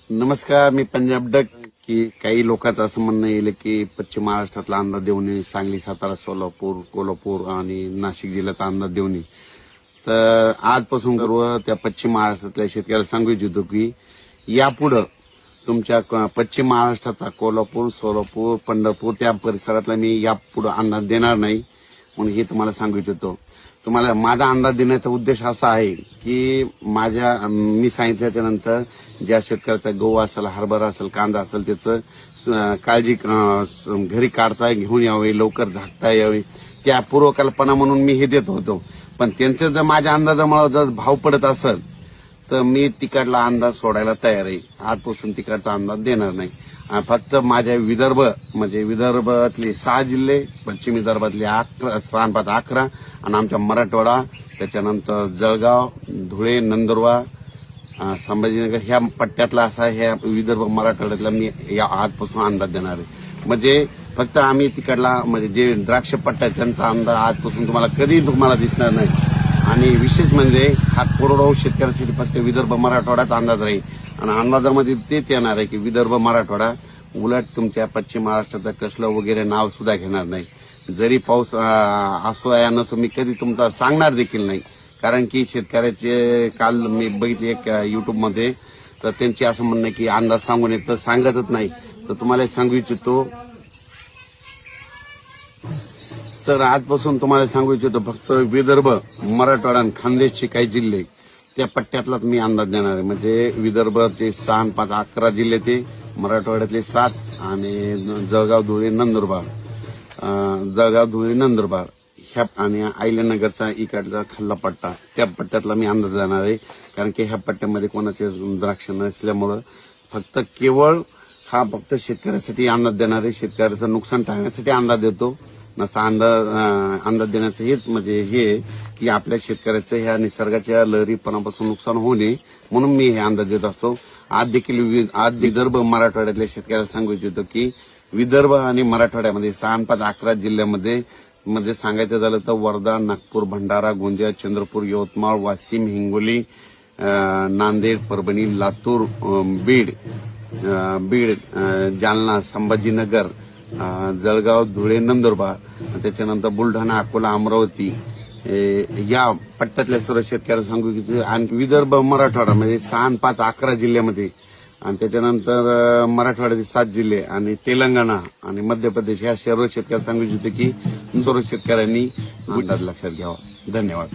नमस्कार, मी पंजाब डक. की काही लोकांचं असं म्हणणं येईल की पश्चिम महाराष्ट्रातला अंदाज देऊ नये, सांगली, सातारा, सोलापूर, कोल्हापूर आणि नाशिक जिल्ह्याचा अंदाज देऊ नये. तर आजपासून सर्व त्या पश्चिम महाराष्ट्रातल्या शेतकऱ्याला सांगू इच्छितो की यापुढं तुमच्या पश्चिम महाराष्ट्राचा कोल्हापूर, सोलापूर, पंढरपूर त्या परिसरातला मी यापुढे अंदाज देणार नाही म्हणून हे तुम्हाला सांगू इच्छितो. तुम्हाला माझा अंदाज देण्याचा उद्देश असा आहे की मी सांगितल्याच्या नंतर ज्या शेतकऱ्याचा गहू असेल, हरभरा असेल, कांदा असेल त्याचं काळजी घरी काढता घेऊन यावे, लवकर झाकता यावे त्या पूर्वकल्पना म्हणून मी हे देत होतो. पण त्यांचं जर माझ्या अंदाजामुळे जर भाव पडत असेल तर मी तिकडला अंदाज सोडायला तयार आहे. आजपासून तिकडचा अंदाज देणार नाही. फक्त माझ्या विदर्भातले 6 जिल्हे, पश्चिम विदर्भातले 11 आणि आमच्या मराठवाडा, त्याच्यानंतर जळगाव, धुळे, नंदुरबार, संभाजीनगर ह्या पट्ट्यातला असा ह्या विदर्भ मराठवाड्यातला मी या आजपासून अंदाज देणार आहे. म्हणजे फक्त आम्ही तिकडला जे द्राक्ष पट्टा आहे त्यांचा अंदाज आजपासून तुम्हाला दिसणार नाही. आणि विशेष म्हणजे हा कोरडवाहू शेतकऱ्यासाठी फक्त विदर्भ मराठवाड्यात अंदाज राहील. आणि अंदाजामध्ये तेच येणार आहे की विदर्भ मराठवाडा, उलट तुमच्या पश्चिम महाराष्ट्राचं कसलं वगैरे नाव सुद्धा घेणार नाही. जरी पाऊस असो या नसो मी कधी तुमचा सांगणार देखील नाही. कारण की शेतकऱ्याचे काल मी बघितले एक युट्यूबमध्ये, तर त्यांची असं म्हणणं की अंदाज सांगून येत तर सांगतच नाही. तर तुम्हाला सांगू इच्छितो, तर आजपासून तुम्हाला सांगू इच्छितो फक्त विदर्भ, मराठवाडा आणि खानदेशचे काही जिल्हे त्या पट्ट्यातलाच मी अंदाज देणार आहे. म्हणजे विदर्भाचे 6 आणि 5 11 जिल्हे, ते मराठवाड्यातले 7 आणि जळगाव, धुळे, नंदुरबार ह्या आणि अहिल्यानगरचा इकडचा खाल्ला पट्टा, त्या पट्ट्यातला मी अंदाज देणार आहे. कारण की ह्या पट्ट्यामध्ये कोणाचे द्राक्ष नसल्यामुळं फक्त शेतकऱ्यासाठी अंदाज देणार आहे. शेतकऱ्याचं नुकसान टाळण्यासाठी अंदाज देतो. नसा अंदाज देण्याचं हेच म्हणजे हे की आपल्या शेतकऱ्याचं ह्या निसर्गाच्या लहरीपणापासून नुकसान होऊ नये म्हणून मी हे अंदाज देत असतो. आज विदर्भ मराठवाड्यातल्या शेतकऱ्याला सांगू इच्छितो की विदर्भ आणि मराठवाड्यामध्ये 6 आणि 5 11 जिल्ह्यामध्ये सांगायचं झालं तर वर्धा, नागपूर, भंडारा, गोंदिया, चंद्रपूर, यवतमाळ, वाशिम, हिंगोली, नांदेड, परभणी, लातूर, बीड, जालना, संभाजीनगर, जळगाव, धुळे, नंदुरबार, त्याच्यानंतर बुलढाणा, अकोला, अमरावती या पट्ट्यातल्या सर्व शेतकऱ्यांना सांगू की आणि विदर्भ मराठवाडा म्हणजे 6 आणि 5 11 जिल्ह्यामध्ये, आणि त्याच्यानंतर मराठवाड्याचे 7 जिल्हे आणि तेलंगणा आणि मध्य प्रदेश या सर्व शेतकऱ्यांना सांगू इच्छितो की सर्व शेतकऱ्यांनी अंदाज लक्षात घ्यावा. धन्यवाद.